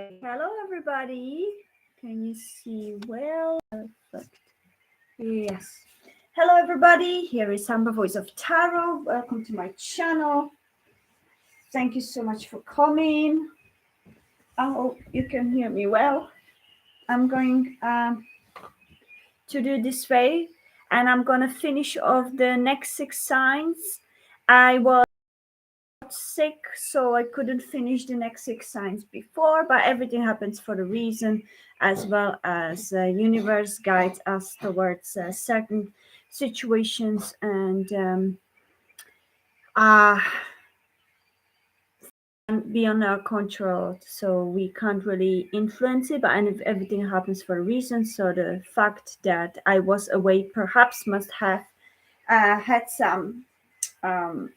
Hello, everybody. Can you see well? Perfect. Yes. Hello, everybody. Here is Samba Voice of Tarot. Welcome to my channel. Thank you so much for coming. I hope you can hear me well. I'm going to do this way, and I'm going to finish off the next 6 signs. I was sick, so I couldn't finish the next 6 signs before, but everything happens for a reason, as well as universe guides us towards certain situations and beyond our control, so we can't really influence it, but everything happens for a reason. So the fact that I was away perhaps must have had um,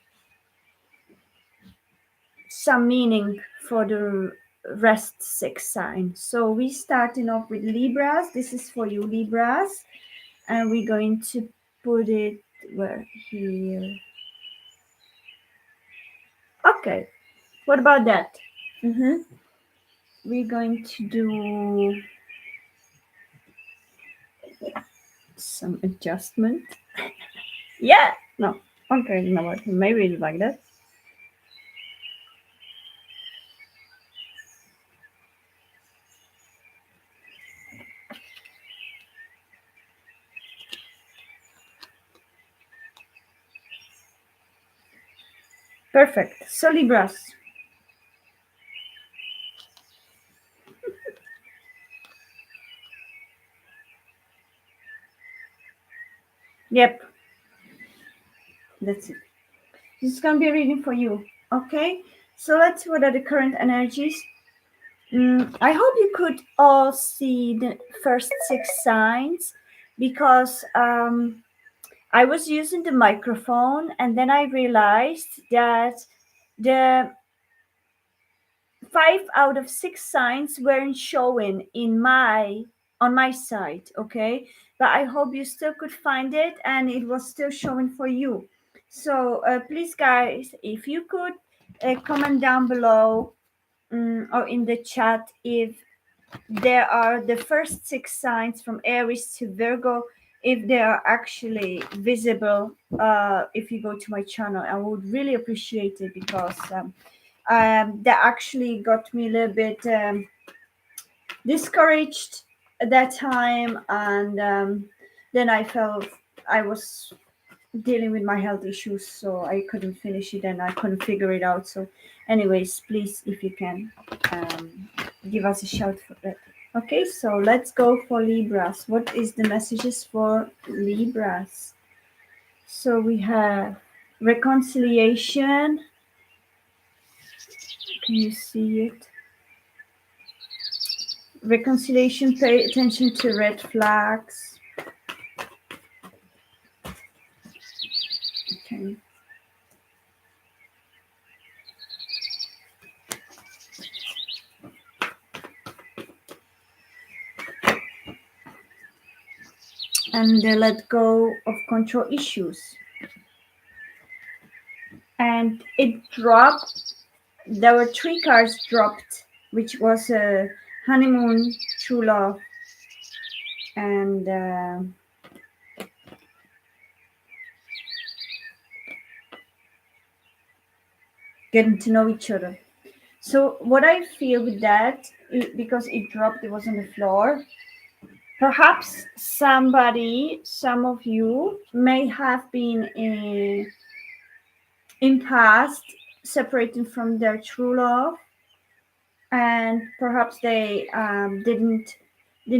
some meaning for the rest 6 signs. So we starting off with Libras. This is for you, Libras, and we're going to put it where here. Okay, what about that? We're going to do some adjustment. Yeah, no, okay, you know what? Maybe it's like that. Perfect. So Libras. Yep. That's it. This is going to be a reading for you. Okay. So let's see what are the current energies. I hope you could all see the first 6 signs, because I was using the microphone and then I realized that the 5 out of 6 signs weren't showing on my side. Okay, but I hope you still could find it and it was still showing for you. So please, guys, if you could comment down below or in the chat if there are the first 6 signs from Aries to Virgo, if they are actually visible. If you go to my channel, I would really appreciate it, because that actually got me a little bit discouraged at that time, and then I felt I was dealing with my health issues, so I couldn't finish it and I couldn't figure it out. So anyways, please, if you can, give us a shout for that. Okay, so let's go for Libras. What is the messages for Libras? So we have reconciliation. Can you see it? Reconciliation, pay attention to red flags. Okay. And let go of control issues. And it dropped. There were 3 cards dropped, which was a honeymoon, true love, and getting to know each other. So what I feel with that, because it dropped, it was on the floor. Perhaps some of you may have been in past separating from their true love, and perhaps they didn't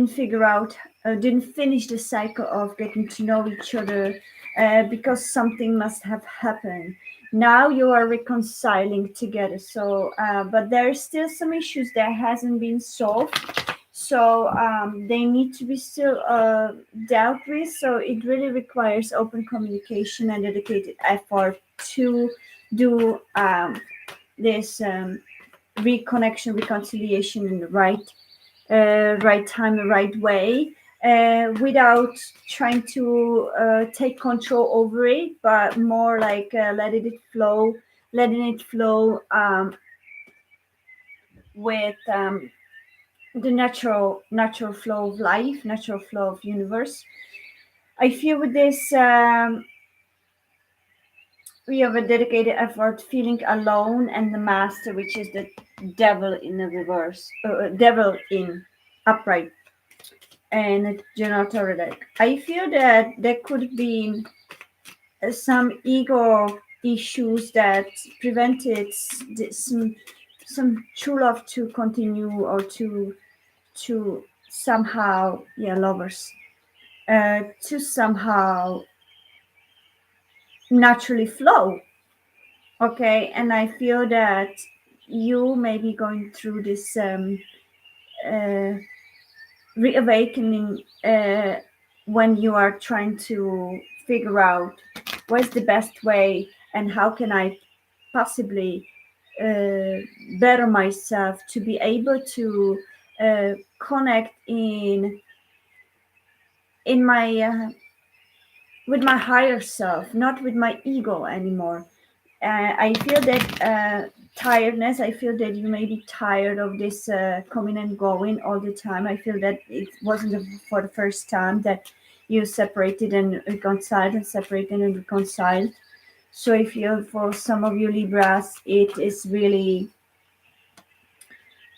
figure out, didn't finish the cycle of getting to know each other, because something must have happened. Now you are reconciling together. So but there is still some issues that hasn't been solved, so they need to be still dealt with. So it really requires open communication and dedicated effort to do this reconnection, reconciliation in the right time, the right way, without trying to take control over it, but more like letting it flow with the natural flow of life, natural flow of universe. I feel with this, we have a dedicated effort feeling alone, and the master, which is the devil in the reverse, devil in upright, and generator deck. I feel that there could be some ego issues that prevented some true love to continue, or to somehow, yeah, lovers, to somehow naturally flow. Okay, and I feel that you may be going through this uh, reawakening, when you are trying to figure out what's the best way and how can I possibly better myself to be able to connect in my with my higher self, not with my ego anymore. I feel that tiredness. I feel that you may be tired of this coming and going all the time. I feel that it wasn't for the first time that you separated and reconciled, and separated and reconciled. So I feel for some of you Libras, it is really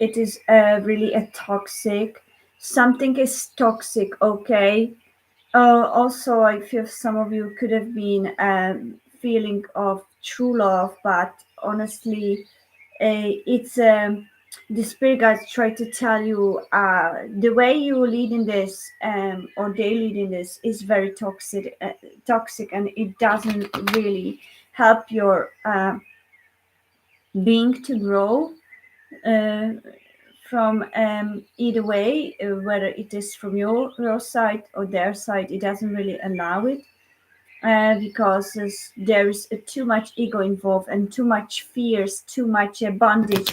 a toxic. Something is toxic, okay? Also, I feel some of you could have been feeling of true love, but honestly, it's the spirit guides try to tell you the way you lead in this, or they lead in this, is very toxic, and it doesn't really help your being to grow. Uh, from either way, whether it is from your side or their side, it doesn't really allow it, because there is too much ego involved, and too much fears, too much bondage,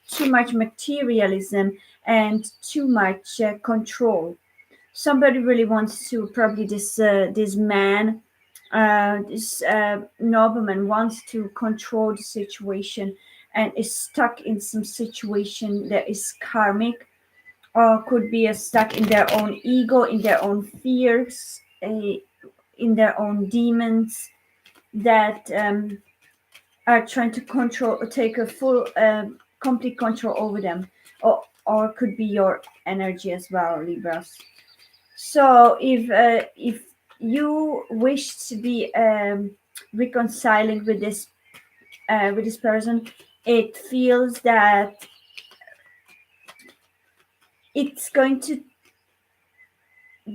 too much materialism, and too much control. Somebody really wants to, probably this man, this nobleman wants to control the situation, and is stuck in some situation that is karmic, or could be stuck in their own ego, in their own fears, in their own demons that are trying to control or take a full complete control over them, or could be your energy as well, Libras. So if you wish to be reconciling with this person, it feels that it's going to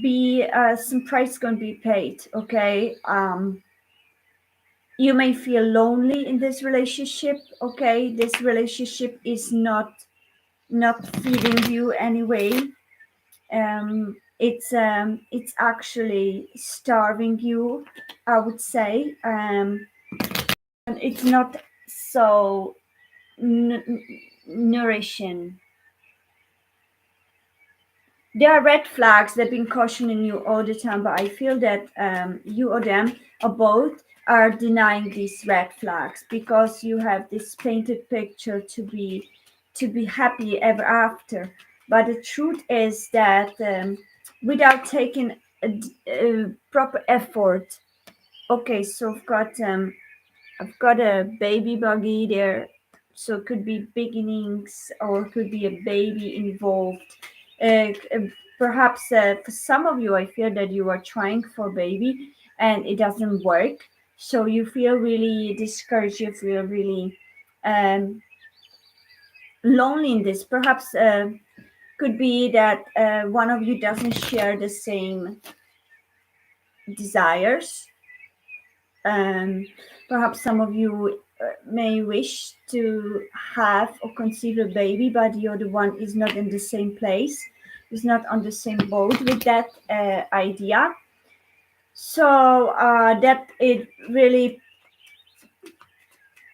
be some price going to be paid. Okay, you may feel lonely in this relationship. Okay, this relationship is not feeding you anyway. It's actually starving you, I would say. And it's not so nourishing. There are red flags that have been cautioning you all the time, but I feel that you or them, or both, are denying these red flags, because you have this painted picture to be happy ever after. But the truth is that without taking a proper effort. Okay, so I've got a baby buggy there, so it could be beginnings, or it could be a baby involved. Perhaps for some of you, I feel that you are trying for a baby and it doesn't work. So you feel really discouraged. You feel really lonely in this. Perhaps could be that one of you doesn't share the same desires. Perhaps some of you may wish to have or conceive a baby, but the other one is not in the same place, is not on the same boat with that idea. So that it really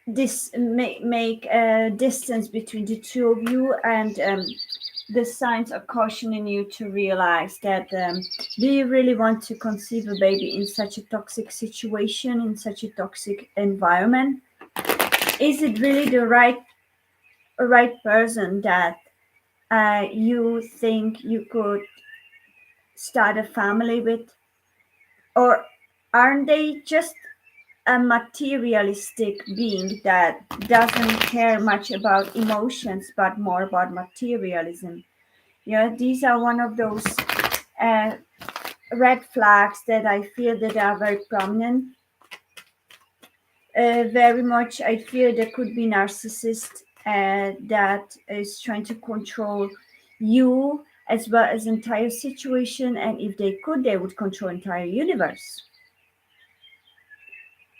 make a distance between the two of you, and the signs are cautioning you to realize that do you really want to conceive a baby in such a toxic situation, in such a toxic environment? Is it really the right person that you think you could start a family with? Or aren't they just a materialistic being that doesn't care much about emotions but more about materialism? Yeah, these are one of those uh, red flags that I feel that are very prominent. Very much, I feel there could be narcissist that is trying to control you as well as entire situation, and if they could, they would control entire universe.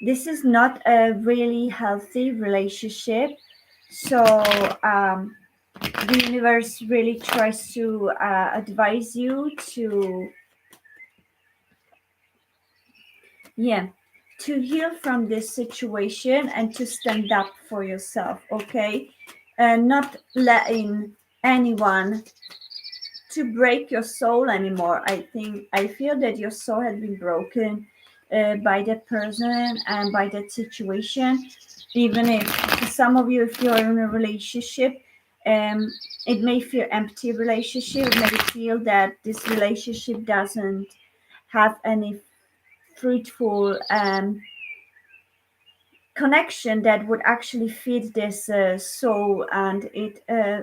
This is not a really healthy relationship. So the universe really tries to advise you to, yeah, to heal from this situation and to stand up for yourself, okay? And not letting anyone to break your soul anymore. I feel that your soul has been broken by that person and by that situation. Even if for some of you, if you're in a relationship, um, it may feel empty relationship. It may feel that this relationship doesn't have any fruitful connection that would actually feed this soul, and it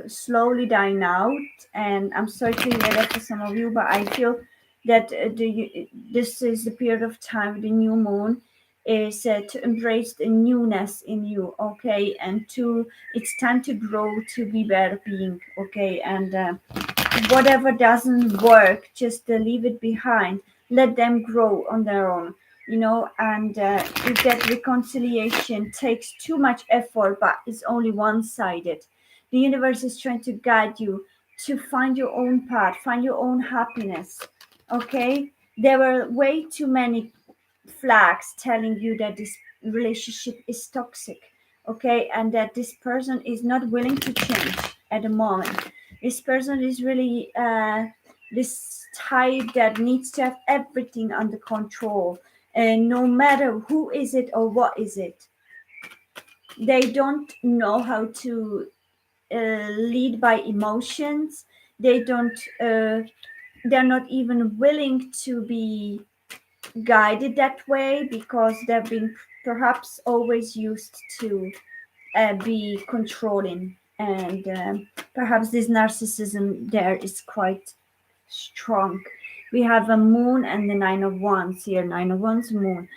slowly dying out. And I'm sorry to hear that for some of you, but I feel that this is the period of time, the new moon is to embrace the newness in you, okay, and to it's time to grow to be better being, okay, and whatever doesn't work, just leave it behind. Let them grow on their own, and if that reconciliation takes too much effort but is only one-sided, the universe is trying to guide you to find your own path, find your own happiness, okay? There were way too many flags telling you that this relationship is toxic, okay, and that this person is not willing to change at the moment. This person is really this type that needs to have everything under control, and no matter who is it or what is it, they don't know how to lead by emotions. They don't they're not even willing to be guided that way because they've been perhaps always used to be controlling, and perhaps this narcissism there is quite strong. We have a moon and the nine of wands here, nine of wands moon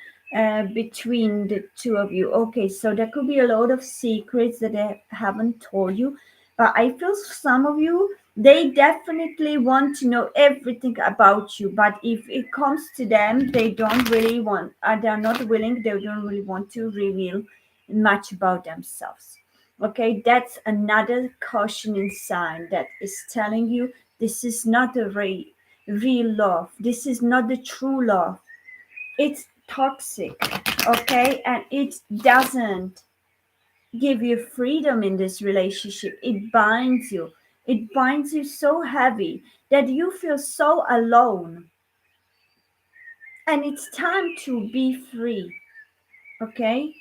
between the two of you. Okay, so there could be a lot of secrets that they haven't told you, but I feel some of you, they definitely want to know everything about you, but if it comes to them, they don't really want, they're not willing, they don't really want to reveal much about themselves. Okay, that's another cautioning sign that is telling you this is not a real love. This is not the true love. It's toxic, okay? And it doesn't give you freedom in this relationship. It binds you. It binds you so heavy that you feel so alone. And it's time to be free, okay?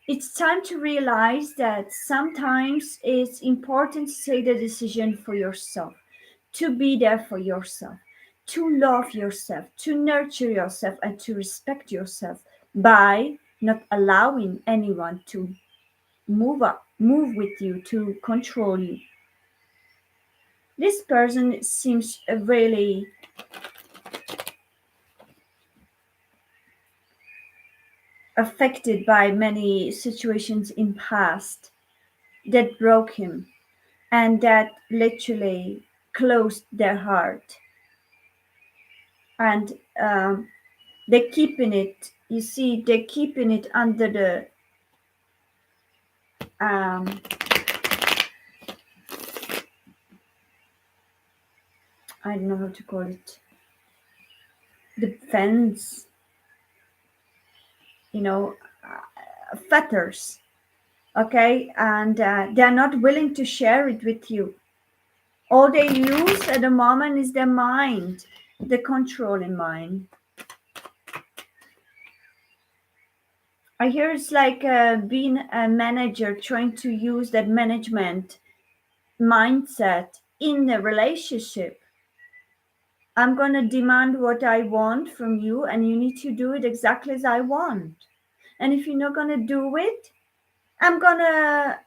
It's time to realize that sometimes it's important to take the decision for yourself, to be there for yourself, to love yourself, to nurture yourself, and to respect yourself by not allowing anyone to move with you, to control you. This person seems really affected by many situations in past that broke him and that literally closed their heart, and they're keeping it, you see, they're keeping it under the um, I don't know how to call it, the fence, you know, fetters, okay, and they're not willing to share it with you. All they lose at the moment is their mind, the controlling mind. I hear it's like being a manager trying to use that management mindset in the relationship. I'm going to demand what I want from you, and you need to do it exactly as I want. And if you're not going to do it, I'm going to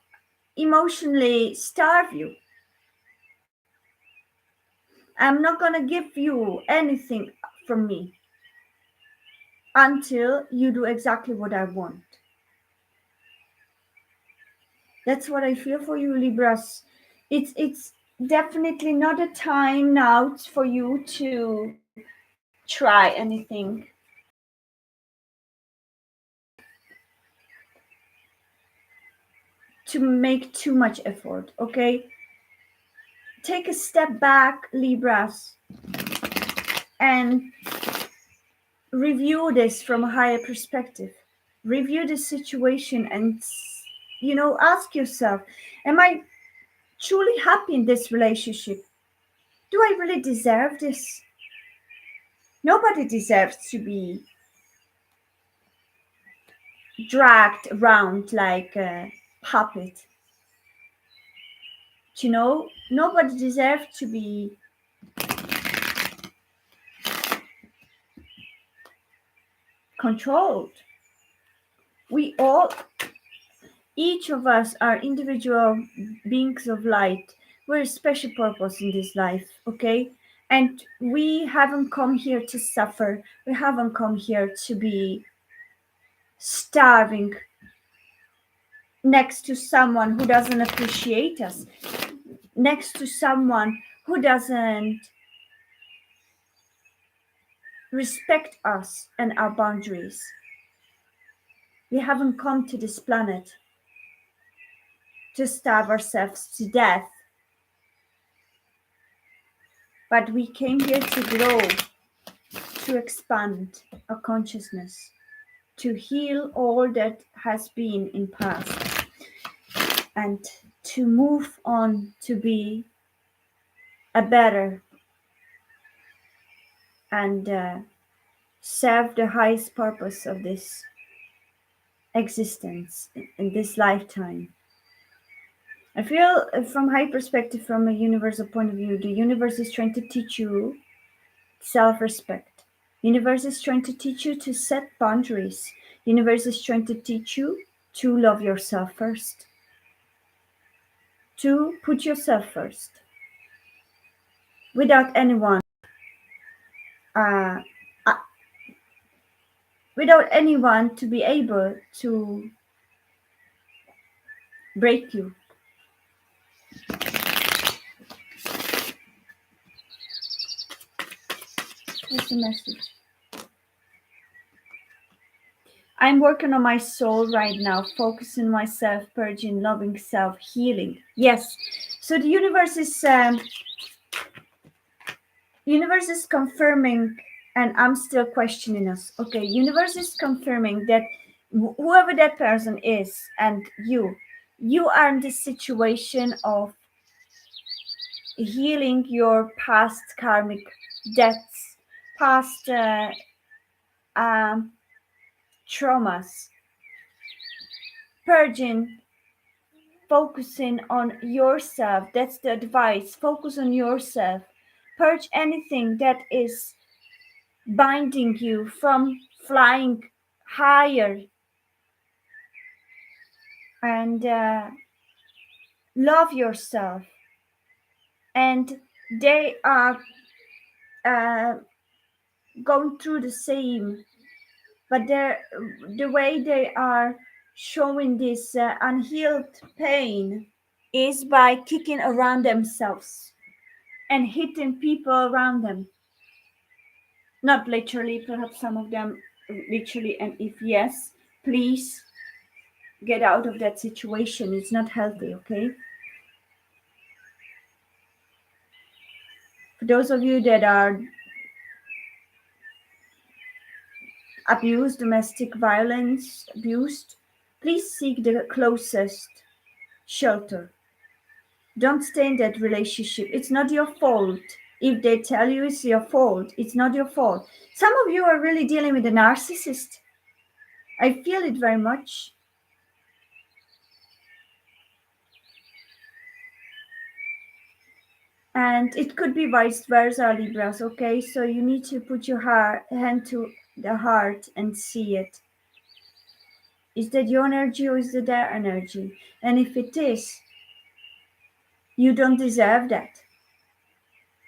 emotionally starve you. I'm not going to give you anything from me until you do exactly what I want. That's what I feel for you, Libras. It's definitely not a time now for you to try anything. To make too much effort, okay? Take a step back, Libras, and review this from a higher perspective. Review the situation and, ask yourself, am I truly happy in this relationship? Do I really deserve this? Nobody deserves to be dragged around like a puppet. Nobody deserves to be controlled. We all, each of us are individual beings of light. We're a special purpose in this life, okay? And we haven't come here to suffer. We haven't come here to be starving next to someone who doesn't appreciate us, next to someone who doesn't respect us and our boundaries. We haven't come to this planet to starve ourselves to death, but we came here to grow, to expand our consciousness, to heal all that has been in past, and to move on to be a better and serve the highest purpose of this existence in this lifetime. I feel from high perspective, from a universal point of view, the universe is trying to teach you self-respect. Universe is trying to teach you to set boundaries. Universe is trying to teach you to love yourself first, to put yourself first, without anyone, uh, uh, without anyone to be able to break you. What's the message? I'm working on my soul right now, focusing myself, purging, loving self, healing. Yes. So the universe is confirming, and I'm still questioning us. Okay, universe is confirming that whoever that person is, and you are in this situation of healing your past karmic debts, past um, traumas, purging, focusing on yourself. That's the advice. Focus on yourself. Purge anything that is binding you from flying higher, and love yourself. And they are uh, going through the same, but the way they are showing this unhealed pain is by kicking around themselves and hitting people around them. Not literally, perhaps some of them literally, and if yes, please get out of that situation. It's not healthy, okay? For those of you that are abused, domestic violence, abused, please seek the closest shelter. Don't stay in that relationship. It's not your fault. If they tell you it's your fault, it's not your fault. Some of you are really dealing with a narcissist. I feel it very much. And it could be vice versa, Libras, okay? So you need to put your hand to the heart and see it. Is that your energy or is it their energy? And if it is, you don't deserve that.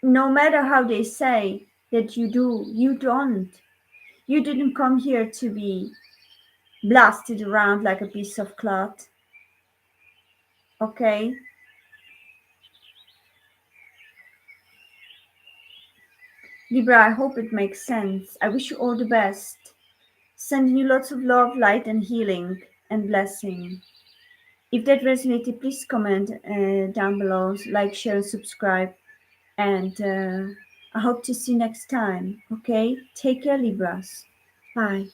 No matter how they say that you do, you don't. You didn't come here to be blasted around like a piece of cloth, okay? Libra, I hope it makes sense. I wish you all the best. Sending you lots of love, light, and healing and blessing. If that resonated, please comment down below, like, share, and subscribe. And I hope to see you next time. Okay? Take care, Libras. Bye.